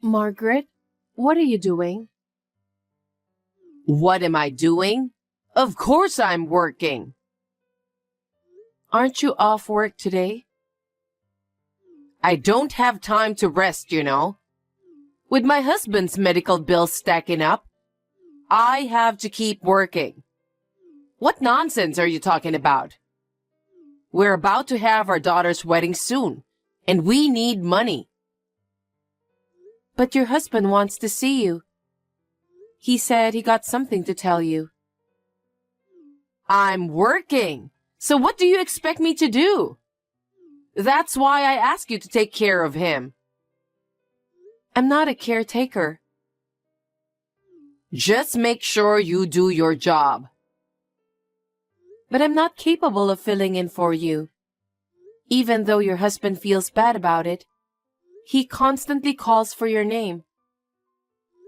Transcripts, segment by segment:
Margaret, what are you doing? What am I doing? Of course I'm working. Aren't you off work today? I don't have time to rest, you know. With my husband's medical bills stacking up, I have to keep working. What nonsense are you talking about? We're about to have our daughter's wedding soon, and we need money. But your husband wants to see you. He said he got something to tell you. I'm working, so what do you expect me to do? That's why I ask you to take care of him. I'm not a caretaker. Just make sure you do your job. But I'm not capable of filling in for you. Even though your husband feels bad about it, he constantly calls for your name.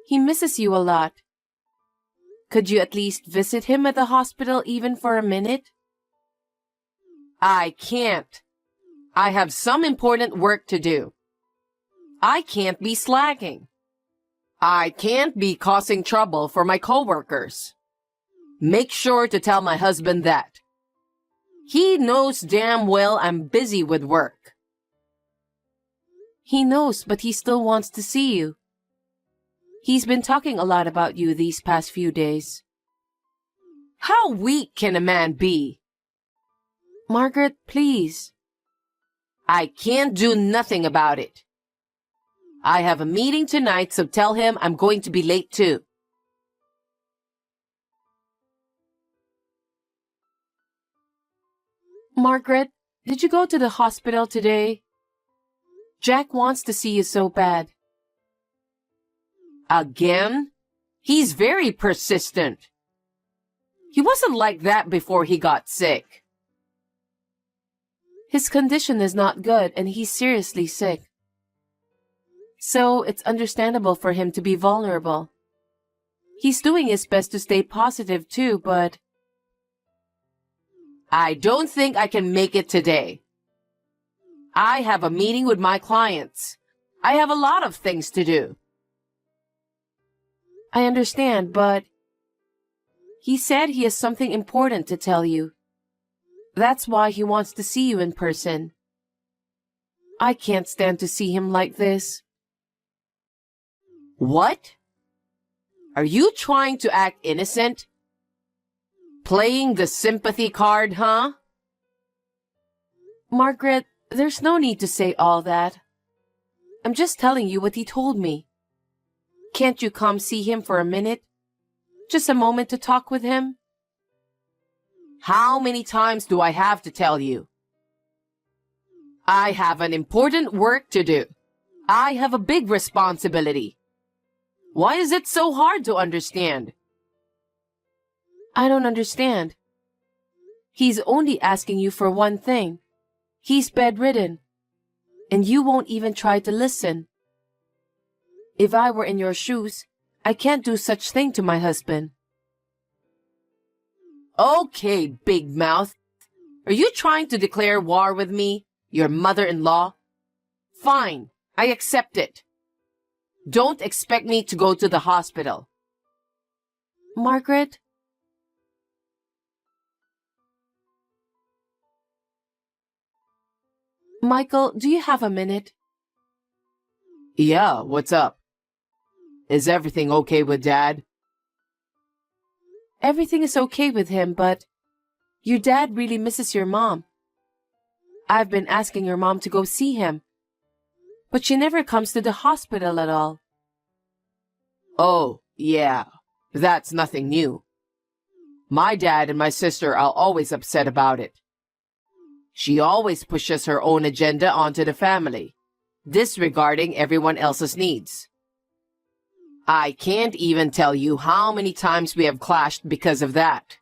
He misses you a lot. Could you at least visit him at the hospital even for a minute? I can't. I have some important work to do. I can't be slacking. I can't be causing trouble for my coworkers. Make sure to tell my husband that. He knows damn well I'm busy with work. He knows, but he still wants to see you. He's been talking a lot about you these past few days. How weak can a man be? Margaret, please. I can't do nothing about it. I have a meeting tonight, so tell him I'm going to be late too. Margaret, did you go to the hospital today? Jack wants to see you so bad. Again? He's very persistent. He wasn't like that before he got sick. His condition is not good and he's seriously sick. So it's understandable for him to be vulnerable. He's doing his best to stay positive too, but... I don't think I can make it today. I have a meeting with my clients. I have a lot of things to do. I understand, but... He said he has something important to tell you. That's why he wants to see you in person. I can't stand to see him like this. What? Are you trying to act innocent? Playing the sympathy card, huh? Margaret, there's no need to say all that. I'm just telling you what he told me. Can't you come see him for a minute? Just a moment to talk with him? How many times do I have to tell you? I have an important work to do. I have a big responsibility. Why is it so hard to understand? I don't understand. He's only asking you for one thing. He's bedridden. And you won't even try to listen. If I were in your shoes, I can't do such thing to my husband. Okay, big mouth. Are you trying to declare war with me, your mother-in-law? Fine, I accept it. Don't expect me to go to the hospital. Margaret? Michael, do you have a minute? Yeah, what's up? Is everything okay with Dad? Everything is okay with him, but your dad really misses your mom. I've been asking your mom to go see him, but she never comes to the hospital at all. Oh, yeah, that's nothing new. My dad and my sister are always upset about it. She always pushes her own agenda onto the family, disregarding everyone else's needs. I can't even tell you how many times we have clashed because of that.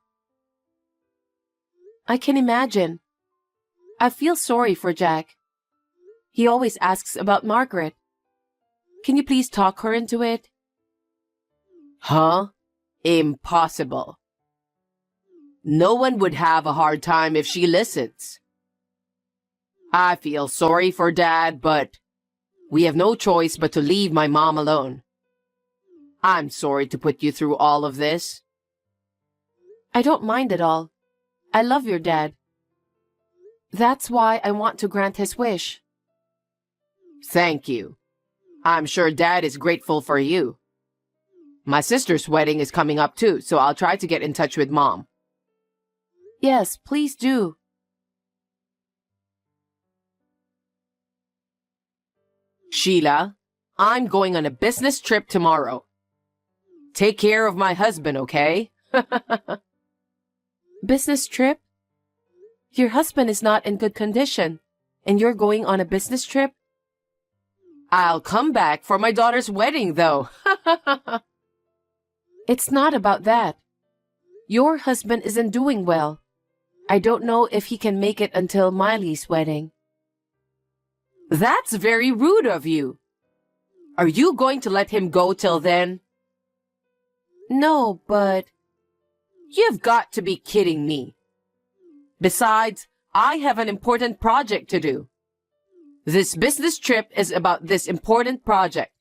I can imagine. I feel sorry for Jack. He always asks about Margaret. Can you please talk her into it? Huh? Impossible. No one would have a hard time if she listens. I feel sorry for Dad, but We have no choice but to leave my mom alone. I'm sorry to put you through all of this. I don't mind at all. I love your dad. That's why I want to grant his wish. Thank you. I'm sure Dad is grateful for you. My sister's wedding is coming up too, so I'll try to get in touch with Mom. Yes, please do. Sheila, I'm going on a business trip tomorrow. Take care of my husband, okay? Business trip? Your husband is not in good condition, and you're going on a business trip? I'll come back for my daughter's wedding, though. It's not about that. Your husband isn't doing well. I don't know if he can make it until Miley's wedding. That's very rude of you. Are you going to let him go till then? No, but... You've got to be kidding me. Besides, I have an important project to do. This business trip is about this important project.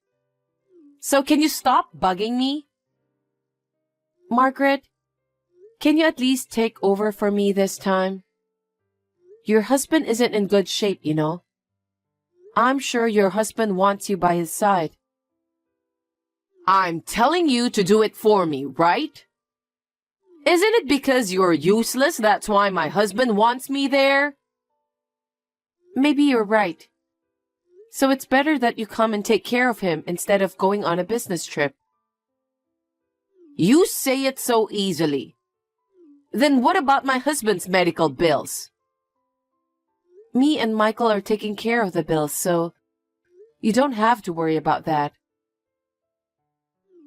So can you stop bugging me? Margaret, can you at least take over for me this time? Your husband isn't in good shape, you know. I'm sure your husband wants you by his side. I'm telling you to do it for me, right? Isn't it because you're useless that's why my husband wants me there? Maybe you're right. So it's better that you come and take care of him instead of going on a business trip. You say it so easily. Then what about my husband's medical bills? Me and Michael are taking care of the bills, so you don't have to worry about that.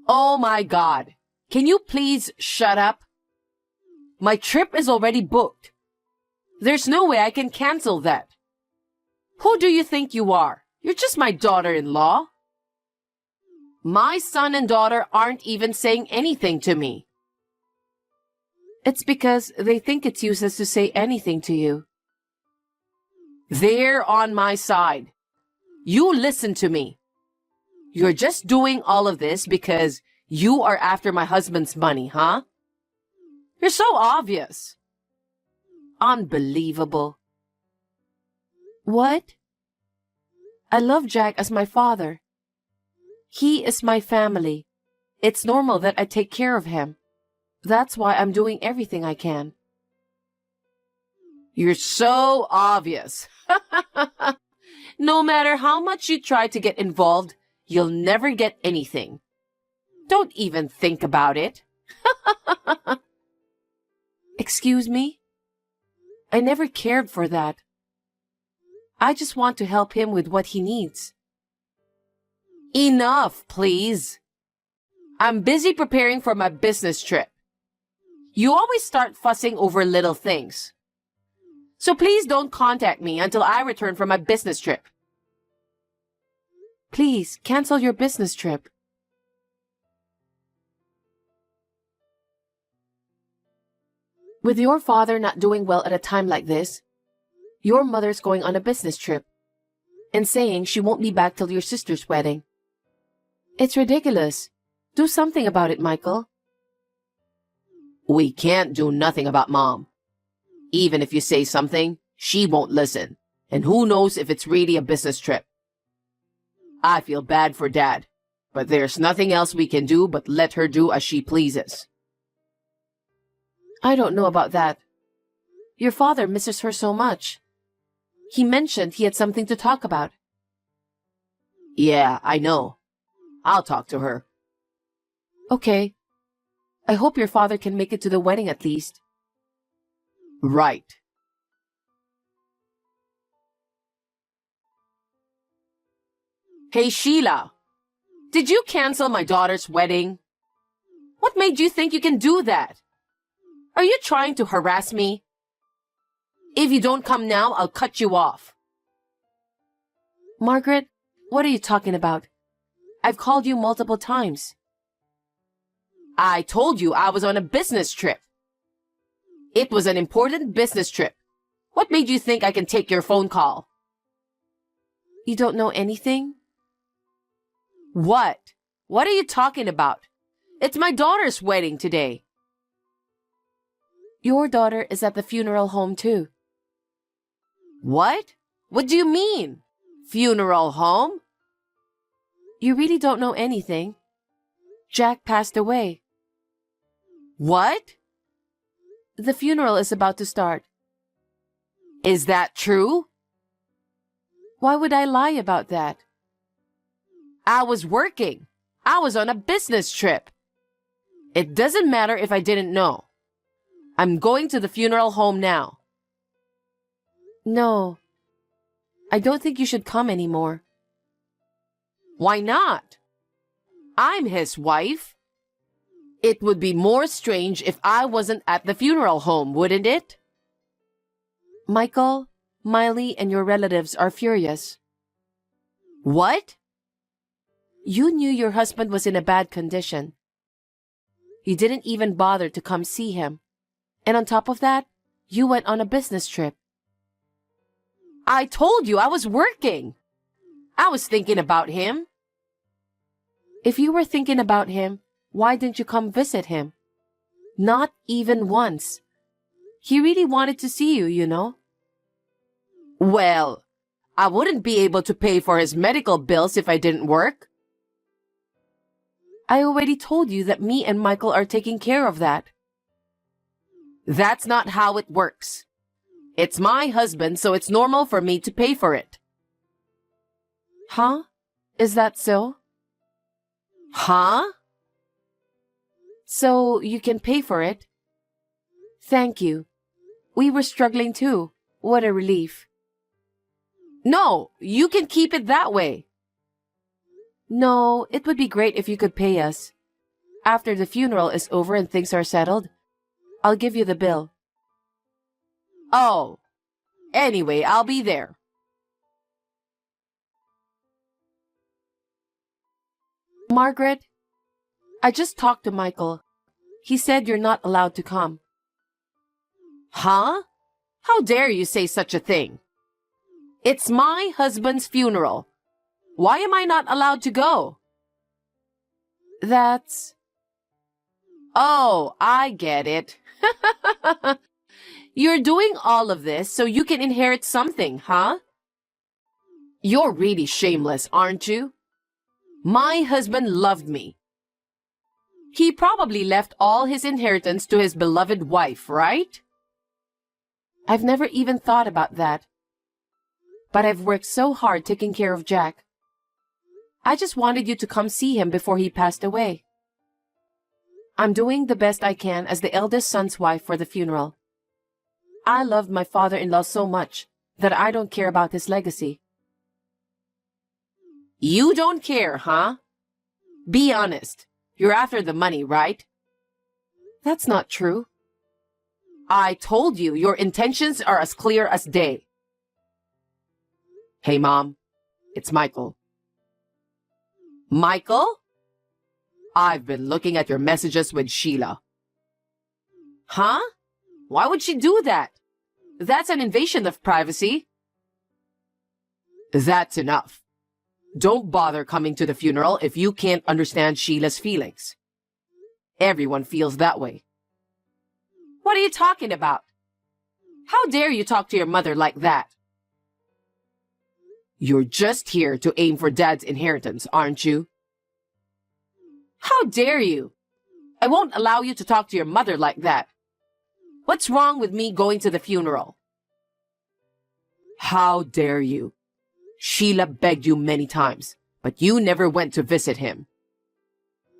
Oh my God. Can you please shut up? My trip is already booked. There's no way I can cancel that. Who do you think you are? You're just my daughter-in-law. My son and daughter aren't even saying anything to me. It's because they think it's useless to say anything to you. They're on my side. You listen to me. You're just doing all of this because you are after my husband's money, huh? You're so obvious. Unbelievable. What? I love Jack as my father. He is my family. It's normal that I take care of him. That's why I'm doing everything I can. You're so obvious. No matter how much you try to get involved, you'll never get anything. Don't even think about it. Excuse me? I never cared for that. I just want to help him with what he needs. Enough, please. I'm busy preparing for my business trip. You always start fussing over little things. So please don't contact me until I return from my business trip. Please, cancel your business trip. With your father not doing well at a time like this, your mother's going on a business trip and saying she won't be back till your sister's wedding. It's ridiculous. Do something about it, Michael. We can't do nothing about Mom. Even if you say something, she won't listen. And who knows if it's really a business trip. I feel bad for Dad, but there's nothing else we can do but let her do as she pleases. I don't know about that. Your father misses her so much. He mentioned he had something to talk about. Yeah, I know. I'll talk to her. Okay. I hope your father can make it to the wedding at least. Right. Hey, Sheila. Did you cancel my daughter's wedding? What made you think you can do that? Are you trying to harass me? If you don't come now, I'll cut you off. Margaret, what are you talking about? I've called you multiple times. I told you I was on a business trip. It was an important business trip. What made you think I can take your phone call? You don't know anything? What? What are you talking about? It's my daughter's wedding today. Your daughter is at the funeral home too. What? What do you mean? Funeral home? You really don't know anything. Jack passed away. What? The funeral is about to start. Is that true? Why would I lie about that? I was working. I was on a business trip. It doesn't matter if I didn't know. I'm going to the funeral home now. No. I don't think you should come anymore. Why not? I'm his wife. It would be more strange if I wasn't at the funeral home, wouldn't it? Michael, Miley, and your relatives are furious. What? You knew your husband was in a bad condition. You didn't even bother to come see him. And on top of that, you went on a business trip. I told you I was working. I was thinking about him. If you were thinking about him, why didn't you come visit him? Not even once. He really wanted to see you, you know. Well, I wouldn't be able to pay for his medical bills if I didn't work. I already told you that me and Michael are taking care of that. That's not how it works. It's my husband, so it's normal for me to pay for it. Huh? Is that so? Huh? So you can pay for it? Thank you. We were struggling too. What a relief. No, you can keep it that way. No, it would be great if you could pay us. After the funeral is over and things are settled, I'll give you the bill. Oh, anyway, I'll be there. Margaret, I just talked to Michael. He said you're not allowed to come. Huh? How dare you say such a thing? It's my husband's funeral. Why am I not allowed to go? That's... Oh, I get it. You're doing all of this so you can inherit something, huh? You're really shameless, aren't you? My husband loved me. He probably left all his inheritance to his beloved wife, right? I've never even thought about that. But I've worked so hard taking care of Jack. I just wanted you to come see him before he passed away. I'm doing the best I can as the eldest son's wife for the funeral. I loved my father-in-law so much that I don't care about his legacy. You don't care, huh? Be honest. You're after the money, right? That's not true. I told you your intentions are as clear as day. Hey, Mom. It's Michael. Michael? I've been looking at your messages with Sheila. Huh? Why would she do that? That's an invasion of privacy. That's enough. Don't bother coming to the funeral if you can't understand Sheila's feelings. Everyone feels that way. What are you talking about? How dare you talk to your mother like that? You're just here to aim for Dad's inheritance, aren't you? How dare you? I won't allow you to talk to your mother like that. What's wrong with me going to the funeral? How dare you? Sheila begged you many times, but you never went to visit him.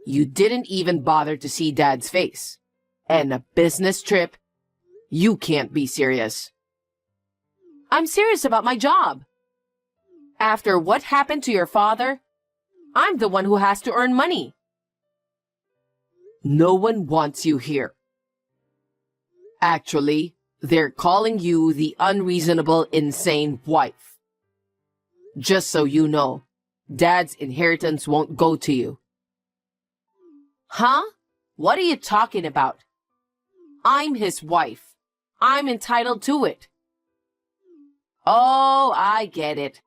You didn't even bother to see Dad's face. And a business trip? You can't be serious. I'm serious about my job. After what happened to your father, I'm the one who has to earn money. No one wants you here. Actually, they're calling you the unreasonable, insane wife. Just so you know, Dad's inheritance won't go to you. Huh? What are you talking about? I'm his wife. I'm entitled to it. Oh, I get it.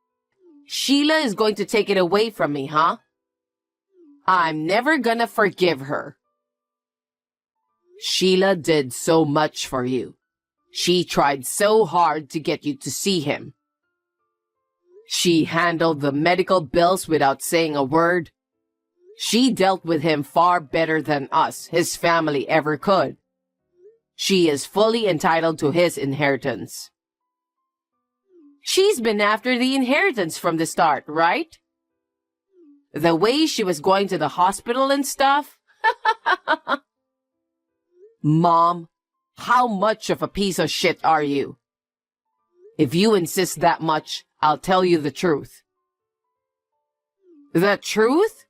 Sheila is going to take it away from me, huh? I'm never gonna forgive her. Sheila did so much for you. She tried so hard to get you to see him. She handled the medical bills without saying a word. She dealt with him far better than us, his family, ever could. She is fully entitled to his inheritance. She's been after the inheritance from the start, right? The way she was going to the hospital and stuff? Mom, how much of a piece of shit are you? If you insist that much, I'll tell you the truth. The truth?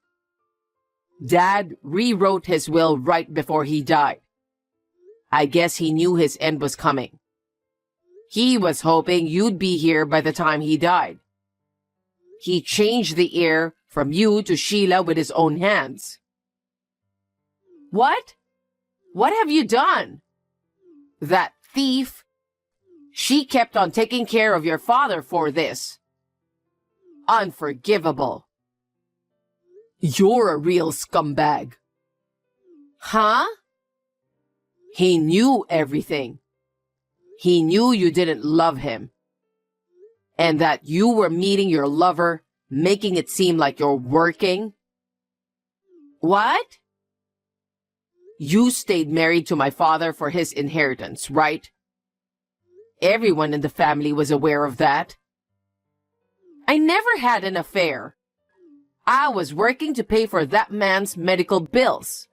Dad rewrote his will right before he died. I guess he knew his end was coming. He was hoping you'd be here by the time he died. He changed the heir from you to Sheila with his own hands. What? What have you done? That thief. She kept on taking care of your father for this. Unforgivable. You're a real scumbag. Huh? He knew everything. He knew you didn't love him. And that you were meeting your lover, making it seem like you're working. What? You stayed married to my father for his inheritance, right? Everyone in the family was aware of that. I never had an affair. I was working to pay for that man's medical bills.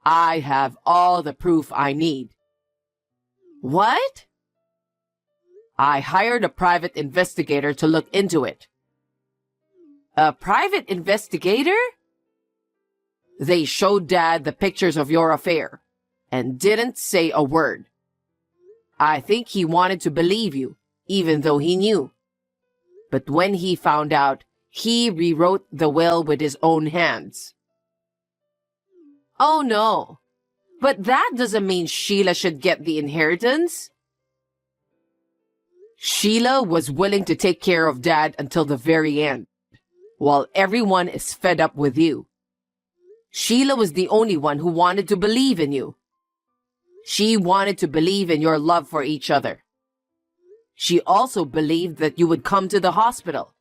I have all the proof I need. What? I hired a private investigator to look into it. A private investigator? They showed Dad the pictures of your affair and didn't say a word. I think he wanted to believe you, even though he knew. But when he found out, he rewrote the will with his own hands. Oh no, but that doesn't mean Sheila should get the inheritance. Sheila was willing to take care of Dad until the very end, while everyone is fed up with you. Sheila was the only one who wanted to believe in you. She wanted to believe in your love for each other. She also believed that you would come to the hospital.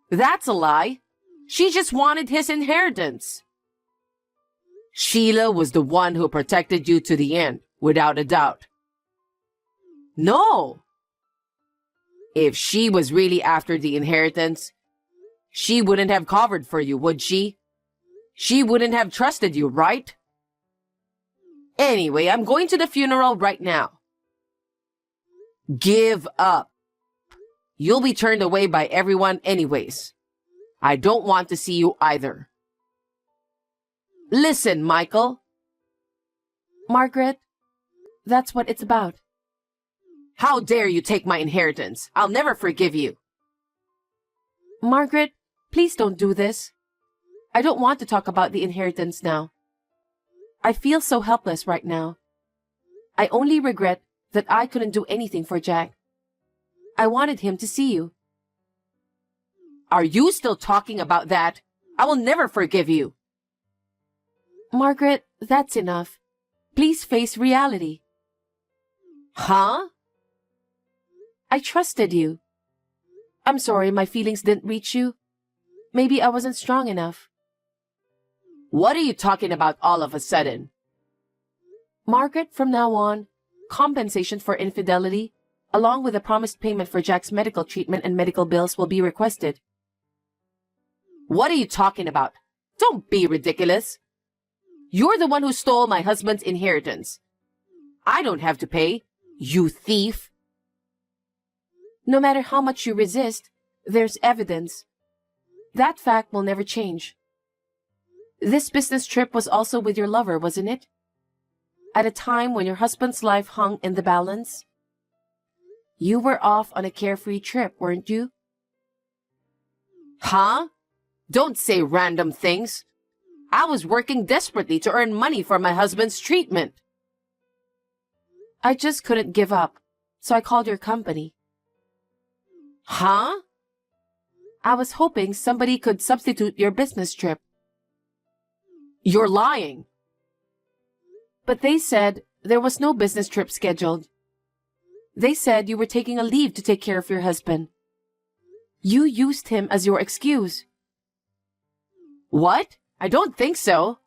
That's a lie. She just wanted his inheritance. Sheila was the one who protected you to the end, without a doubt. No! If she was really after the inheritance, she wouldn't have covered for you, would she? She wouldn't have trusted you, right? Anyway, I'm going to the funeral right now. Give up. You'll be turned away by everyone anyways. I don't want to see you either. Listen, Michael. Margaret, that's what it's about. How dare you take my inheritance? I'll never forgive you. Margaret, please don't do this. I don't want to talk about the inheritance now. I feel so helpless right now. I only regret that I couldn't do anything for Jack. I wanted him to see you. Are you still talking about that? I will never forgive you. Margaret, that's enough. Please face reality. Huh? I trusted you. I'm sorry my feelings didn't reach you. Maybe I wasn't strong enough. What are you talking about all of a sudden? Margaret, from now on, compensation for infidelity, along with a promised payment for Jack's medical treatment and medical bills, will be requested. What are you talking about? Don't be ridiculous. You're the one who stole my husband's inheritance. I don't have to pay, you thief. No matter how much you resist, there's evidence. That fact will never change. This business trip was also with your lover, wasn't it? At a time when your husband's life hung in the balance? You were off on a carefree trip, weren't you? Huh? Don't say random things. I was working desperately to earn money for my husband's treatment. I just couldn't give up, so I called your company. Huh? I was hoping somebody could substitute your business trip. You're lying. But they said there was no business trip scheduled. They said you were taking a leave to take care of your husband. You used him as your excuse. What? I don't think so.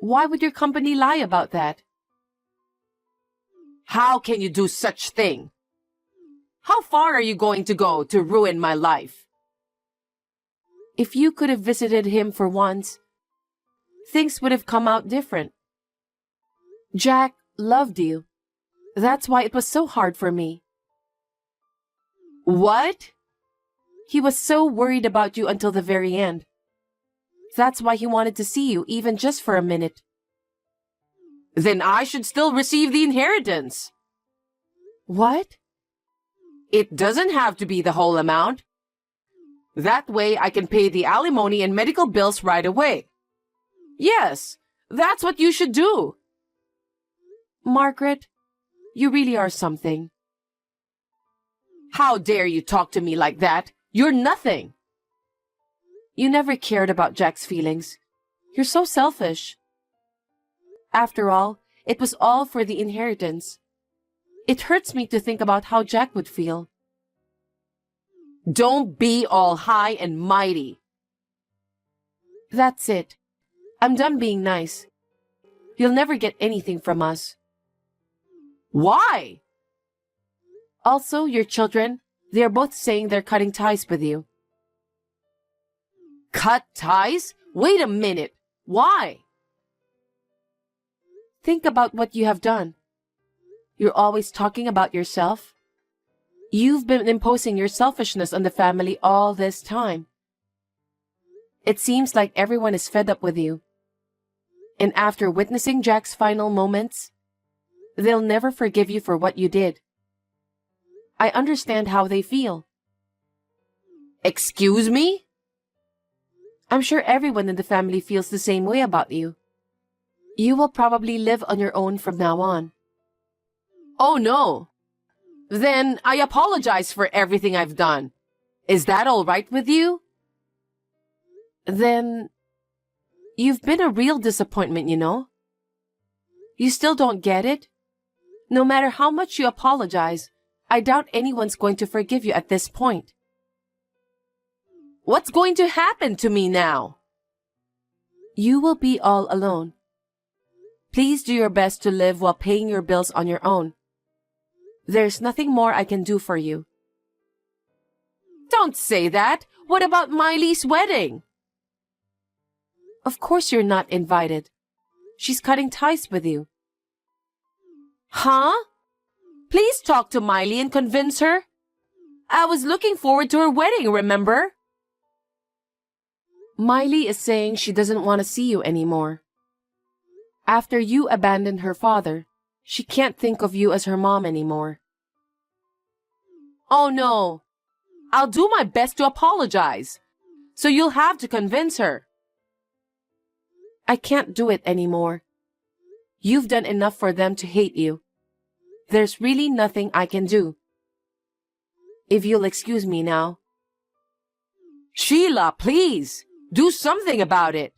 Why would your company lie about that? How can you do such thing? How far are you going to go to ruin my life? If you could have visited him for once, things would have come out different. Jack loved you. That's why it was so hard for me. What? He was so worried about you until the very end. That's why he wanted to see you, even just for a minute. Then I should still receive the inheritance. What? It doesn't have to be the whole amount. That way I can pay the alimony and medical bills right away. Yes, that's what you should do. Margaret, you really are something. How dare you talk to me like that? You're nothing. You never cared about Jack's feelings. You're so selfish. After all, it was all for the inheritance. It hurts me to think about how Jack would feel. Don't be all high and mighty. That's it. I'm done being nice. You'll never get anything from us. Why? Also, your children, they are both saying they're cutting ties with you. Cut ties? Wait a minute. Why? Think about what you have done. You're always talking about yourself. You've been imposing your selfishness on the family all this time. It seems like everyone is fed up with you. And after witnessing Jack's final moments, they'll never forgive you for what you did. I understand how they feel. Excuse me? I'm sure everyone in the family feels the same way about you. You will probably live on your own from now on. Oh no. Then I apologize for everything I've done. Is that all right with you? Then you've been a real disappointment, you know. You still don't get it? No matter how much you apologize, I doubt anyone's going to forgive you at this point. What's going to happen to me now? You will be all alone. Please do your best to live while paying your bills on your own. There's nothing more I can do for you. Don't say that. What about Miley's wedding? Of course you're not invited. She's cutting ties with you. Huh? Please talk to Miley and convince her. I was looking forward to her wedding, remember? Miley is saying she doesn't want to see you anymore. After you abandoned her father, she can't think of you as her mom anymore. Oh no. I'll do my best to apologize. So you'll have to convince her. I can't do it anymore. You've done enough for them to hate you. There's really nothing I can do. If you'll excuse me now. Sheila, please. Do something about it.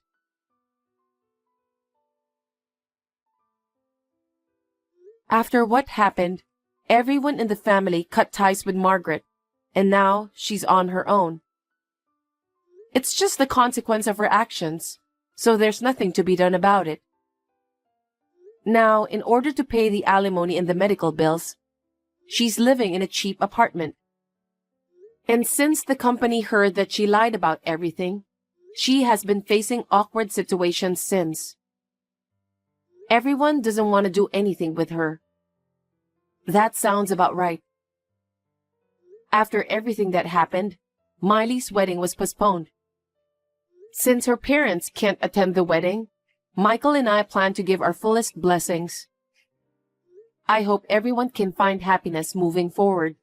After what happened, everyone in the family cut ties with Margaret, and now she's on her own. It's just the consequence of her actions, so there's nothing to be done about it. Now, in order to pay the alimony and the medical bills, she's living in a cheap apartment. And since the company heard that she lied about everything, she has been facing awkward situations since. Everyone doesn't want to do anything with her. That sounds about right. After everything that happened, Miley's wedding was postponed. Since her parents can't attend the wedding, Michael and I plan to give our fullest blessings. I hope everyone can find happiness moving forward.